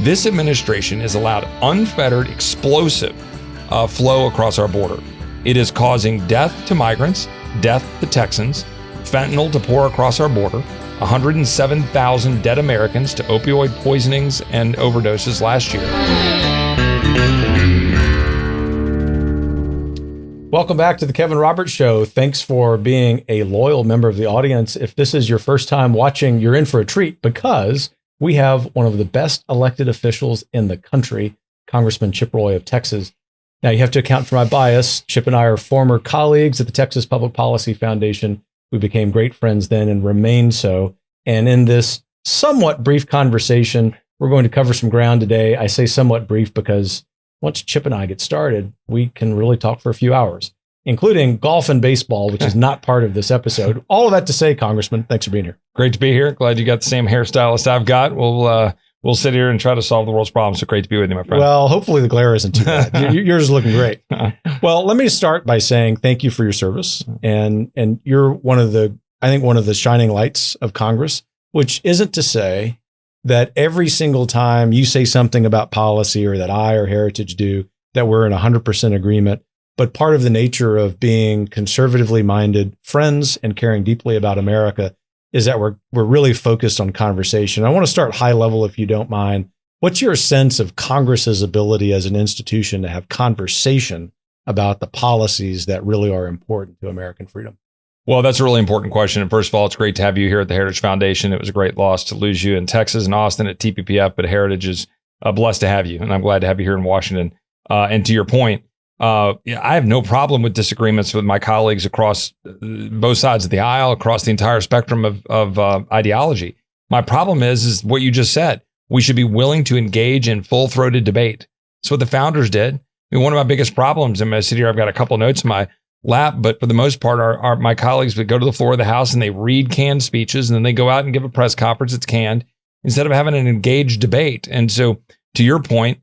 This administration has allowed unfettered explosive flow across our border. It is causing death to migrants, death to Texans, fentanyl to pour across our border, 107,000 dead Americans to opioid poisonings and overdoses last year. Welcome back to the Kevin Roberts Show. Thanks for being a loyal member of the audience. If this is your first time watching, you're in for a treat because we have one of the best elected officials in the country, Congressman Chip Roy of Texas. Now, you have to account for my bias. Chip and I are former colleagues at the Texas Public Policy Foundation. We became great friends then and remain so. And in this somewhat brief conversation, we're going to cover some ground today. I say somewhat brief because once Chip and I get started, we can really talk for a few hours, including golf and baseball, which is not part of this episode. All of that to say, Congressman, thanks for being here. Great to be here. Glad you got the same hairstylist I've got. We'll sit here and try to solve the world's problems. So great to be with you, my friend. Well, hopefully the glare isn't too bad. Yours is looking great. Well, let me start by saying thank you for your service. And you're one of the shining lights of Congress, which isn't to say that every single time you say something about policy or that I or Heritage do, that we're in 100% agreement. But part of the nature of being conservatively minded friends and caring deeply about America is that we're really focused on conversation. I want to start high level, if you don't mind. What's your sense of Congress's ability as an institution to have conversation about the policies that really are important to American freedom? Well, that's a really important question. And first of all, it's great to have you here at the Heritage Foundation. It was a great loss to lose you in Texas and Austin at TPPF, but Heritage is blessed to have you. And I'm glad to have you here in Washington. And to your point, I have no problem with disagreements with my colleagues across both sides of the aisle, across the entire spectrum of ideology. My problem is what you just said. We should be willing to engage in full-throated debate. That's what the founders did. I mean, one of my biggest problems, and I sit here, I've got a couple of notes in my lap, but for the most part, my colleagues would go to the floor of the House and they read canned speeches, and then they go out and give a press conference that's canned instead of having an engaged debate. And so, to your point,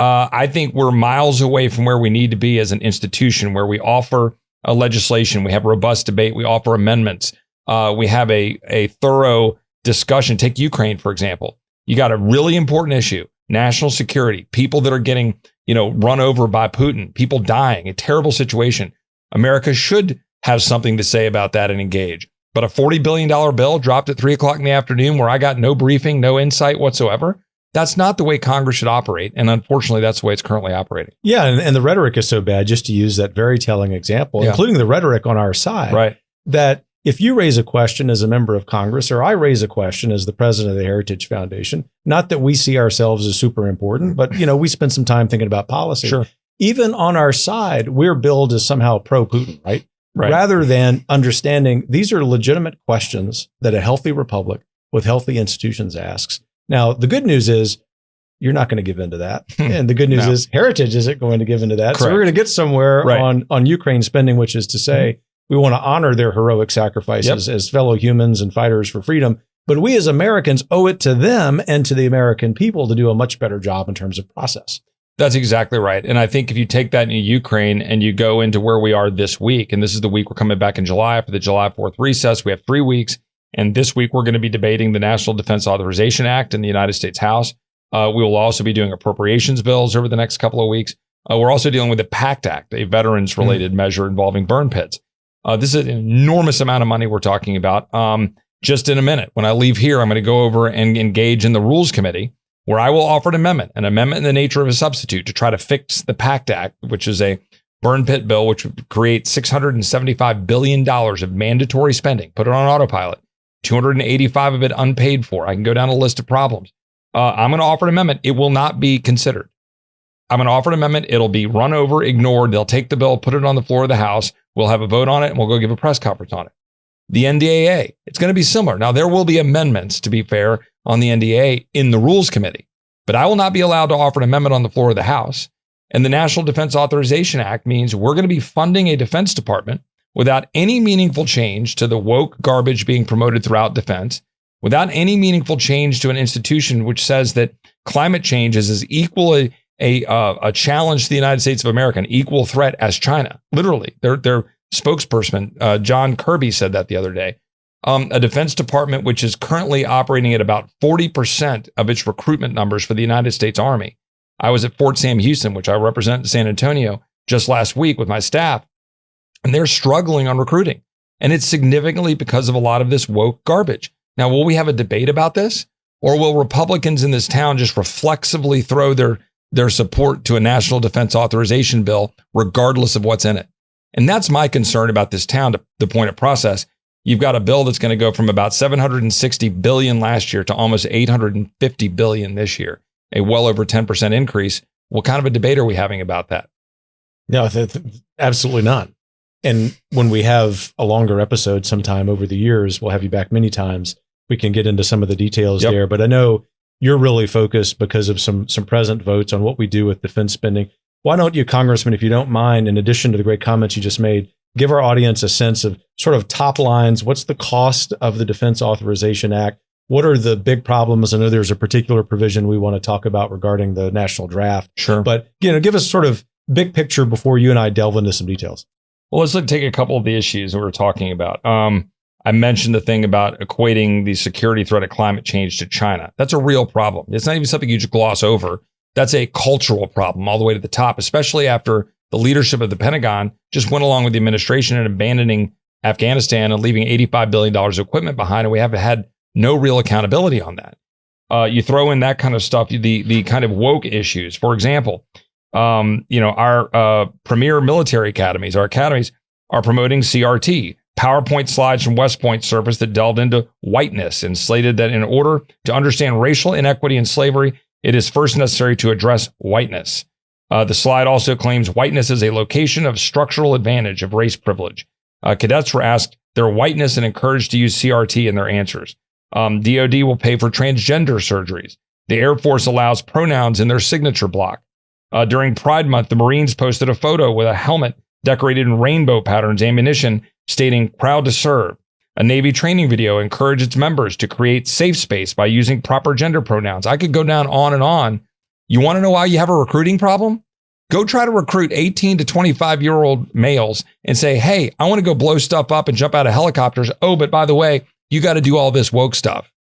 I think we're miles away from where we need to be as an institution, where we offer legislation, we have robust debate, we offer amendments, we have a thorough discussion. Take Ukraine, for example. You got a really important issue, national security, people that are getting, run over by Putin, people dying, a terrible situation. America should have something to say about that and engage. But a $40 billion bill dropped at 3:00 in the afternoon where I got no briefing, no insight whatsoever. That's not the way Congress should operate. And unfortunately, that's the way it's currently operating. Yeah. And the rhetoric is so bad, just to use that very telling example, including the rhetoric on our side, right? That if you raise a question as a member of Congress, or I raise a question as the president of the Heritage Foundation, not that we see ourselves as super important, but, we spend some time thinking about policy. Sure. Even on our side, we're billed as somehow pro-Putin, right? Rather than understanding these are legitimate questions that a healthy republic with healthy institutions asks. Now, the good news is you're not going to give into that. And the good news is Heritage isn't going to give into that. Correct. So we're going to get somewhere on Ukraine spending, which is to say we want to honor their heroic sacrifices as fellow humans and fighters for freedom. But we as Americans owe it to them and to the American people to do a much better job in terms of process. That's exactly right. And I think if you take that into Ukraine and you go into where we are this week, and this is the week we're coming back in July after the July 4th recess, we have 3 weeks. And this week, we're going to be debating the National Defense Authorization Act in the United States House. We will also be doing appropriations bills over the next couple of weeks. We're also dealing with the PACT Act, a veterans-related measure involving burn pits. This is an enormous amount of money we're talking about. Just in a minute, when I leave here, I'm going to go over and engage in the Rules Committee, where I will offer an amendment in the nature of a substitute to try to fix the PACT Act, which is a burn pit bill, which would create $675 billion of mandatory spending, put it on autopilot. 285 of it unpaid for. I can go down a list of problems. I'm going to offer an amendment. It will not be considered. I'm going to offer an amendment. It'll be run over, ignored. They'll take the bill, put it on the floor of the House. We'll have a vote on it, and we'll go give a press conference on it. The NDAA, it's going to be similar. Now, there will be amendments, to be fair, on the NDAA in the Rules Committee, but I will not be allowed to offer an amendment on the floor of the House. And the National Defense Authorization Act means we're going to be funding a Defense Department without any meaningful change to the woke garbage being promoted throughout defense, without any meaningful change to an institution which says that climate change is as equal a challenge to the United States of America, an equal threat as China. Literally, their spokesperson, John Kirby, said that the other day. A Defense Department which is currently operating at about 40% of its recruitment numbers for the United States Army. I was at Fort Sam Houston, which I represent in San Antonio, just last week with my staff, and they're struggling on recruiting. And it's significantly because of a lot of this woke garbage. Now, will we have a debate about this? Or will Republicans in this town just reflexively throw their support to a National Defense Authorization bill, regardless of what's in it? And that's my concern about this town, to the point of process. You've got a bill that's going to go from about $760 billion last year to almost $850 billion this year, a well over 10% increase. What kind of a debate are we having about that? No, absolutely not. And when we have a longer episode sometime over the years, we'll have you back many times. We can get into some of the details there. But I know you're really focused because of some present votes on what we do with defense spending. Why don't you, Congressman, if you don't mind, in addition to the great comments you just made, give our audience a sense of sort of top lines. What's the cost of the Defense Authorization Act? What are the big problems? I know there's a particular provision we want to talk about regarding the national draft. Sure. But, give us sort of big picture before you and I delve into some details. Well, let's take a couple of the issues that we're talking about. I mentioned the thing about equating the security threat of climate change to China. That's a real problem. It's not even something you just gloss over. That's a cultural problem all the way to the top, especially after the leadership of the Pentagon just went along with the administration in abandoning Afghanistan and leaving $85 billion of equipment behind. And we haven't had no real accountability on that. You throw in that kind of stuff, the kind of woke issues. For example, our premier military academies, our academies are promoting CRT. PowerPoint slides from West Point surfaced that delved into whiteness and slated that in order to understand racial inequity and slavery, it is first necessary to address whiteness. The slide also claims whiteness is a location of structural advantage of race privilege. Cadets were asked their whiteness and encouraged to use CRT in their answers. DOD will pay for transgender surgeries. The Air Force allows pronouns in their signature block. During Pride Month, the Marines posted a photo with a helmet decorated in rainbow patterns ammunition stating proud to serve. A Navy training video encouraged its members to create safe space by using proper gender pronouns. I could go down on and on. You want to know why you have a recruiting problem? Go try to recruit 18 to 25-year-old males and say, hey, I want to go blow stuff up and jump out of helicopters. Oh, but by the way, you got to do all this woke stuff.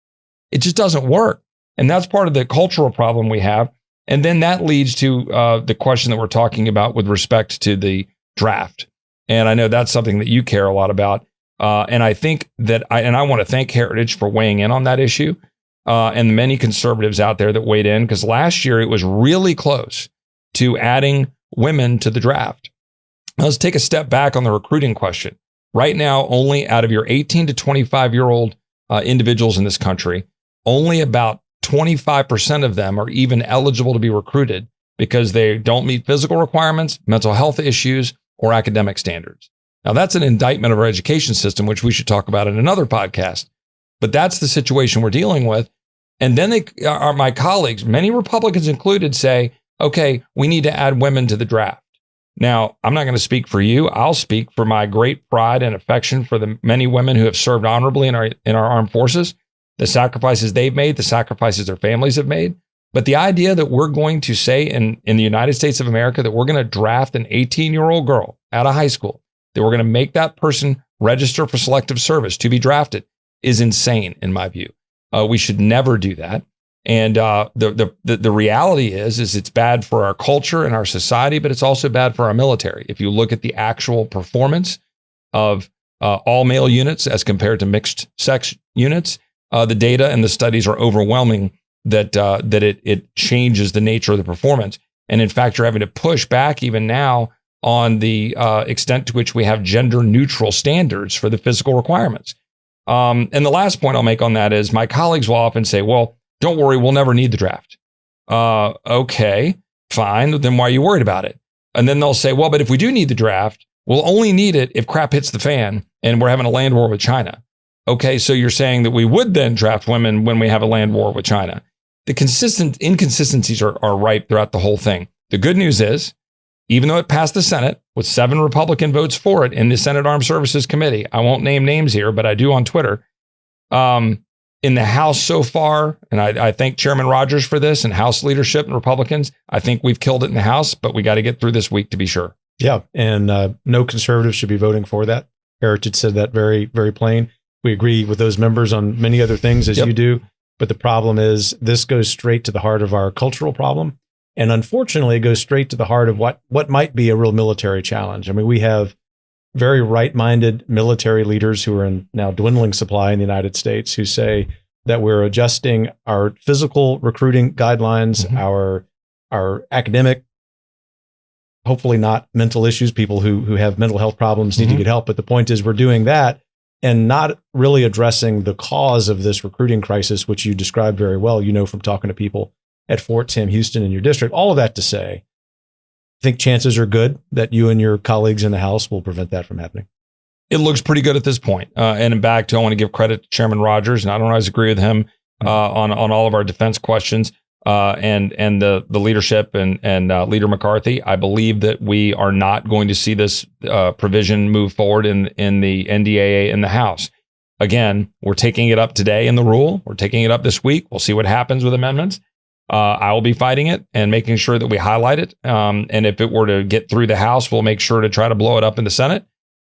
It just doesn't work. And that's part of the cultural problem we have. And then that leads to the question that we're talking about with respect to the draft. And I know that's something that you care a lot about. And I think that I want to thank Heritage for weighing in on that issue and the many conservatives out there that weighed in, because last year it was really close to adding women to the draft. Now, let's take a step back on the recruiting question. Right now, only out of your 18 to 25-year-old individuals in this country, only about 25% of them are even eligible to be recruited because they don't meet physical requirements, mental health issues, or academic standards. Now, that's an indictment of our education system, which we should talk about in another podcast. But that's the situation we're dealing with. And then my colleagues, many Republicans included, say, okay, we need to add women to the draft. Now, I'm not going to speak for you. I'll speak for my great pride and affection for the many women who have served honorably in our armed forces, the sacrifices they've made, the sacrifices their families have made. But the idea that we're going to say in the United States of America that we're going to draft an 18-year-old girl out of high school, that we're going to make that person register for selective service to be drafted is insane, in my view. We should never do that. And the reality is it's bad for our culture and our society, but it's also bad for our military. If you look at the actual performance of all male units as compared to mixed sex units, the data and the studies are overwhelming that it changes the nature of the performance. And in fact, you're having to push back even now on the extent to which we have gender neutral standards for the physical requirements. And the last point I'll make on that is my colleagues will often say, well, don't worry, we'll never need the draft. Okay, fine. Then why are you worried about it? And then they'll say, well, but if we do need the draft, we'll only need it if crap hits the fan and we're having a land war with China. Okay, so you're saying that we would then draft women when we have a land war with China. The inconsistencies are ripe throughout the whole thing. The good news is, even though it passed the Senate with 7 Republican votes for it in the Senate Armed Services Committee, I won't name names here, but I do on Twitter, in the House so far, and I thank Chairman Rogers for this and House leadership and Republicans, I think we've killed it in the House, but we got to get through this week to be sure. Yeah, and no conservatives should be voting for that. Heritage said that very, very plain. We agree with those members on many other things as you do. But the problem is this goes straight to the heart of our cultural problem. And unfortunately, it goes straight to the heart of what might be a real military challenge. I mean, we have very right-minded military leaders who are in now dwindling supply in the United States who say that we're adjusting our physical recruiting guidelines, our academic, hopefully not mental issues. People who have mental health problems need to get help. But the point is we're doing that and not really addressing the cause of this recruiting crisis, which you described very well, from talking to people at Fort Sam Houston in your district. All of that to say, I think chances are good that you and your colleagues in the House will prevent that from happening. It looks pretty good at this point. And in fact, I want to give credit to Chairman Rogers, and I don't always agree with him on all of our defense questions and the leadership and Leader McCarthy. I believe that we are not going to see this provision move forward in the NDAA in the House. Again, we're taking it up today in the rule. We're taking it up this week. We'll see what happens with amendments. I will be fighting it and making sure that we highlight it. And if it were to get through the House, we'll make sure to try to blow it up in the Senate.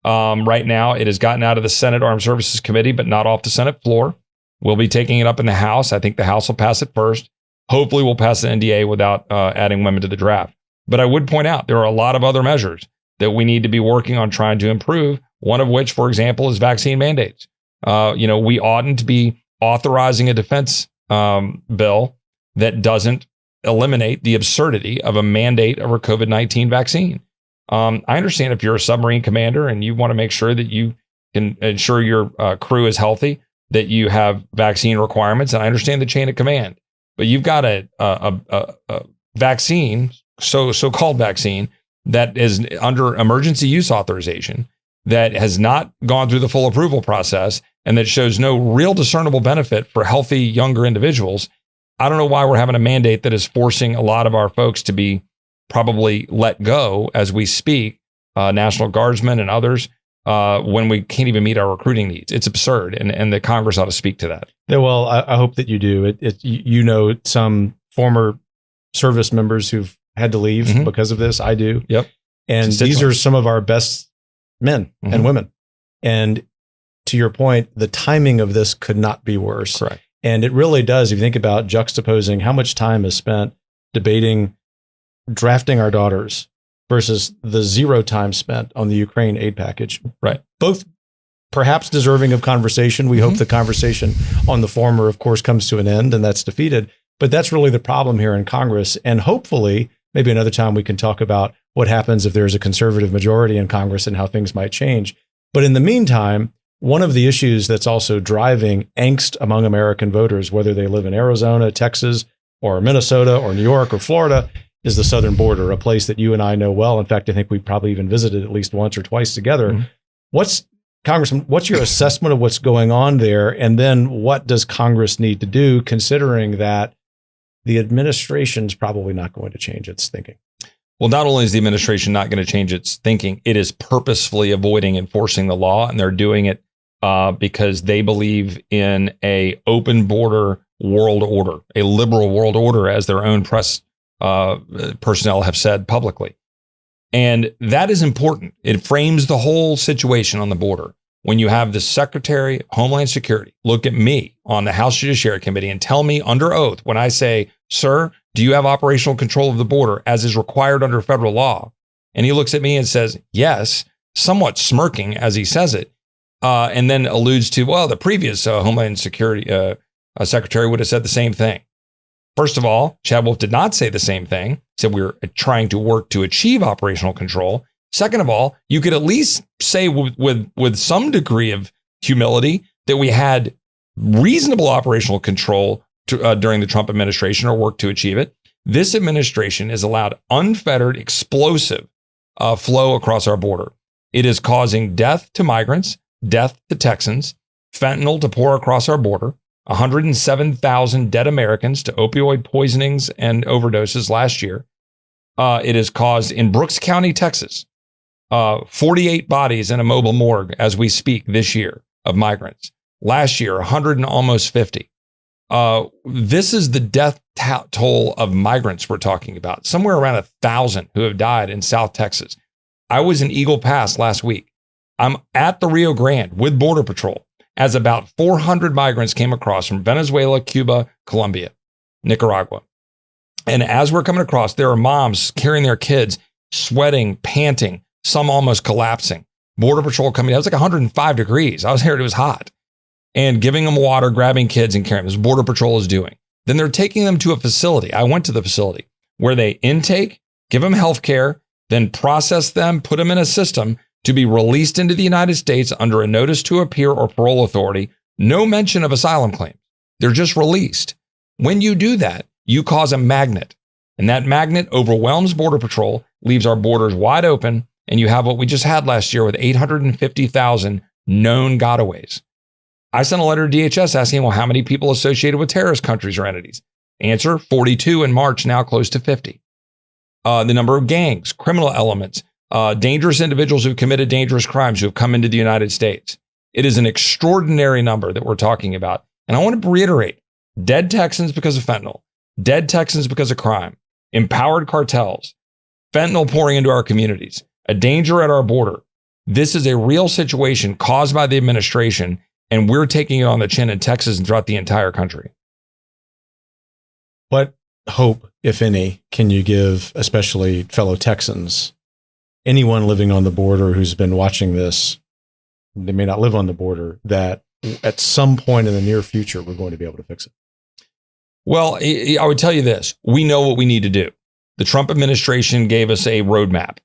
Right now, it has gotten out of the Senate Armed Services Committee, but not off the Senate floor. We'll be taking it up in the House. I think the House will pass it first. Hopefully, we'll pass the NDA without adding women to the draft. But I would point out there are a lot of other measures that we need to be working on trying to improve, one of which, for example, is vaccine mandates. We oughtn't to be authorizing a defense bill that doesn't eliminate the absurdity of a mandate of a COVID-19 vaccine. I understand if you're a submarine commander and you want to make sure that you can ensure your crew is healthy, that you have vaccine requirements, and I understand the chain of command. But you've got a vaccine, so-called vaccine, that is under emergency use authorization, that has not gone through the full approval process, and that shows no real discernible benefit for healthy younger individuals. I don't know why we're having a mandate that is forcing a lot of our folks to be probably let go as we speak, National Guardsmen and others, when we can't even meet our recruiting needs. It's absurd, and the Congress ought to speak to that. Yeah, well, I hope that you do. Some former service members who've had to leave because of this. I do. Yep. And these are some of our best men and women. And to your point, the timing of this could not be worse. Correct. And it really does, if you think about juxtaposing how much time is spent debating drafting our daughters versus the zero time spent on the Ukraine aid package. Right. Both perhaps deserving of conversation. We hope the conversation on the former, of course, comes to an end and that's defeated. But that's really the problem here in Congress. And hopefully, maybe another time we can talk about what happens if there's a conservative majority in Congress and how things might change. But in the meantime, one of the issues that's also driving angst among American voters, whether they live in Arizona, Texas, or Minnesota, or New York, or Florida, is the southern border, a place that you and I know well. In fact, I think we probably even visited at least once or twice together. Congressman, what's your assessment of what's going on there? And then what does Congress need to do, considering that the administration's probably not going to change its thinking? Well, not only is the administration not going to change its thinking, it is purposefully avoiding enforcing the law, and they're doing it because they believe in a open border world order, a liberal world order, as their own press personnel have said publicly. And that is important. It frames the whole situation on the border. When you have the Secretary of Homeland Security look at me on the House Judiciary Committee and tell me under oath, when I say, sir, do you have operational control of the border as is required under federal law? And he looks at me and says, yes, somewhat smirking as he says it, and then alludes to, well, the previous Homeland Security Secretary would have said the same thing. First of all, Chad Wolf did not say the same thing. He said we're trying to work to achieve operational control. Second of all, you could at least say with some degree of humility that we had reasonable operational control during the Trump administration, or work to achieve it. This administration has allowed unfettered, explosive flow across our border. It is causing death to migrants, death to Texans, fentanyl to pour across our border, 107,000 dead Americans to opioid poisonings and overdoses last year. It has caused, in Brooks County, Texas, 48 bodies in a mobile morgue as we speak this year of migrants. Last year, 100 and almost 50. This is the death toll of migrants we're talking about. Somewhere around 1,000 who have died in South Texas. I was in Eagle Pass last week. I'm at the Rio Grande with Border Patrol. as about 400 migrants came across from Venezuela, Cuba, Colombia, Nicaragua. And as we're coming across, there are moms carrying their kids, sweating, panting, some almost collapsing. Border Patrol coming, it was like 105 degrees. I was here, it was hot. And giving them water, grabbing kids and carrying them, as Border Patrol is doing. Then they're taking them to a facility. I went to the facility where they intake, give them health care, then process them, put them in a system to be released into the United States under a notice to appear or parole authority. No mention of asylum claims. They're just released. When you do that, you cause a magnet. And that magnet overwhelms Border Patrol, leaves our borders wide open, and you have what we just had last year with 850,000 known gotaways. I sent a letter to DHS asking, well, how many people associated with terrorist countries or entities? Answer, 42 in March, now close to 50. The number of gangs, criminal elements, dangerous individuals who've committed dangerous crimes who have come into the United States. It is an extraordinary number that we're talking about. And I want to reiterate, dead Texans because of fentanyl, dead Texans because of crime, empowered cartels, fentanyl pouring into our communities, a danger at our border. This is a real situation caused by the administration, and we're taking it on the chin in Texas and throughout the entire country. What hope, if any, can you give, especially fellow Texans, anyone living on the border who's been watching this, they may not live on the border, that at some point in the near future, we're going to be able to fix it? Well, I would tell you this. We know what we need to do. The Trump administration gave us a roadmap,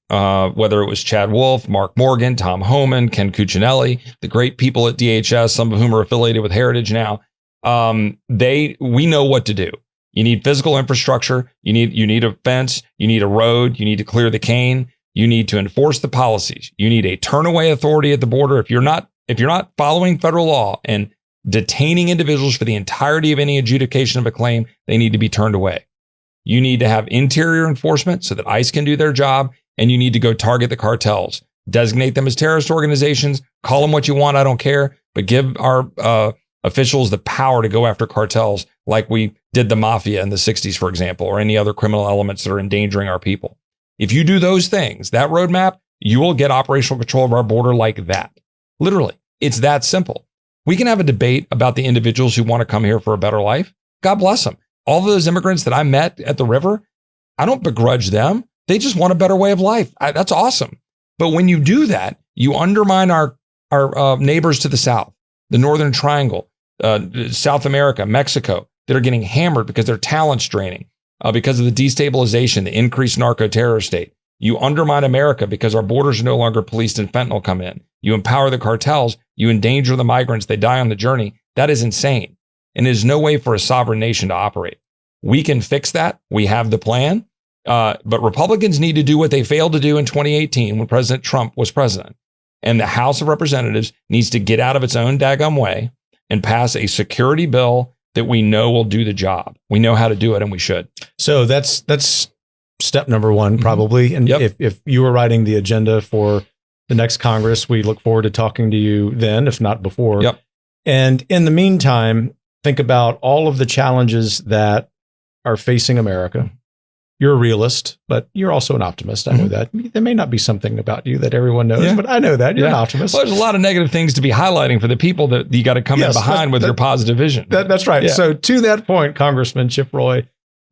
whether it was Chad Wolf, Mark Morgan, Tom Homan, Ken Cuccinelli, the great people at DHS, some of whom are affiliated with Heritage now. We know what to do. You need physical infrastructure. You need a fence. You need a road. You need to clear the cane. You need to enforce the policies. You need a turnaway authority at the border. If you're not following federal law and detaining individuals for the entirety of any adjudication of a claim, they need to be turned away. You need to have interior enforcement so that ICE can do their job, and you need to go target the cartels, designate them as terrorist organizations, call them what you want, I don't care, but give our officials the power to go after cartels like we did the mafia in the 60s, for example, or any other criminal elements that are endangering our people. If you do those things, that roadmap, you will get operational control of our border like that. Literally, it's that simple. We can have a debate about the individuals who want to come here for a better life. God bless them. All of those immigrants that I met at the river, I don't begrudge them. They just want a better way of life. That's awesome. But when you do that, you undermine our neighbors to the south, the Northern Triangle, South America, Mexico, that are getting hammered because their talent's draining, because of the destabilization, the increased narco-terror state. You undermine America because our borders are no longer policed and fentanyl come in. You empower the cartels. You endanger the migrants. They die on the journey. That is insane. And there's no way for a sovereign nation to operate. We can fix that. We have the plan. But Republicans need to do what they failed to do in 2018 when President Trump was president. And the House of Representatives needs to get out of its own daggum way and pass a security bill that we know will do the job. We know how to do it, and we should. So that's step number one, probably. And if you were writing the agenda for the next Congress, we look forward to talking to you then, if not before. Yep. And in the meantime, think about all of the challenges that are facing America. You're a realist, but you're also an optimist. I know that. There may not be something about you that everyone knows, but I know that. You're an optimist. Well, there's a lot of negative things to be highlighting for the people that you got to come in behind with your positive vision. That's right. Yeah. So to that point, Congressman Chip Roy,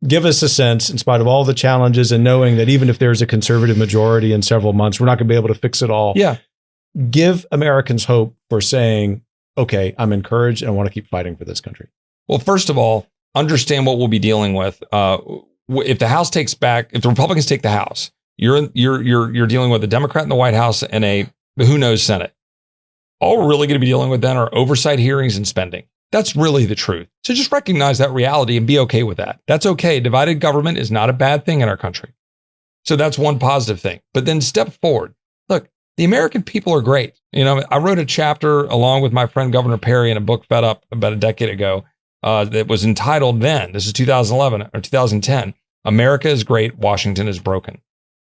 give us a sense, in spite of all the challenges and knowing that even if there's a conservative majority in several months, we're not going to be able to fix it all. Yeah. Give Americans hope for saying, okay, I'm encouraged and I want to keep fighting for this country. Well, first of all, understand what we'll be dealing with. If the House takes back, if the Republicans take the House, you're dealing with a Democrat in the White House and a who knows Senate. All we're really going to be dealing with then are oversight hearings and spending. That's really the truth. So just recognize that reality and be okay with that. That's okay. Divided government is not a bad thing in our country. So that's one positive thing. But then step forward. Look, the American people are great. You know, I wrote a chapter along with my friend Governor Perry in a book Fed Up about a decade ago that was entitled then, this is 2011 or 2010, America is great, Washington is broken.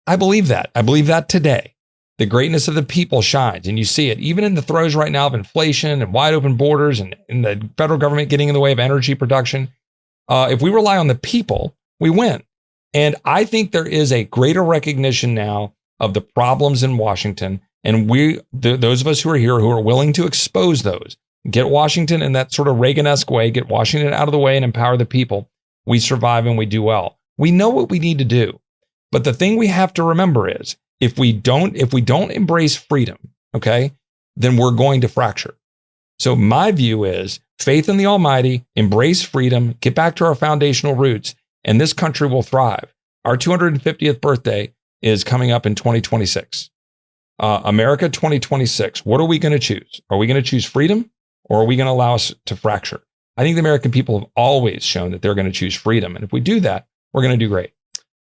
I believe that. I believe that today. The greatness of the people shines, and you see it even in the throes right now of inflation and wide open borders and the federal government getting in the way of energy production. If we rely on the people, we win. And I think there is a greater recognition now of the problems in Washington, and those of us who are here who are willing to expose those, get Washington in that sort of Reagan-esque way, get Washington out of the way and empower the people, we survive and we do well. We know what we need to do. But the thing we have to remember is if we don't embrace freedom, okay, then we're going to fracture. So my view is faith in the Almighty, embrace freedom, get back to our foundational roots, and this country will thrive. Our 250th birthday is coming up in 2026. America 2026. What are we going to choose? Are we going to choose freedom or are we going to allow us to fracture? I think the American people have always shown that they're going to choose freedom. And if we do that, we're going to do great.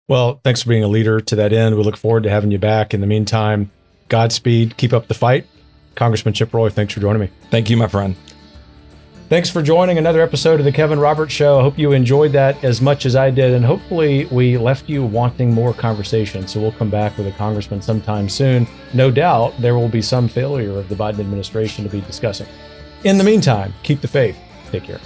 Well, thanks for being a leader to that end. We look forward to having you back. In the meantime, Godspeed. Keep up the fight. Congressman Chip Roy, thanks for joining me. Thank you, my friend. Thanks for joining another episode of the Kevin Roberts Show. I hope you enjoyed that as much as I did, and hopefully we left you wanting more conversation. So we'll come back with a congressman sometime soon. No doubt there will be some failure of the Biden administration to be discussing. In the meantime, keep the faith. Take care.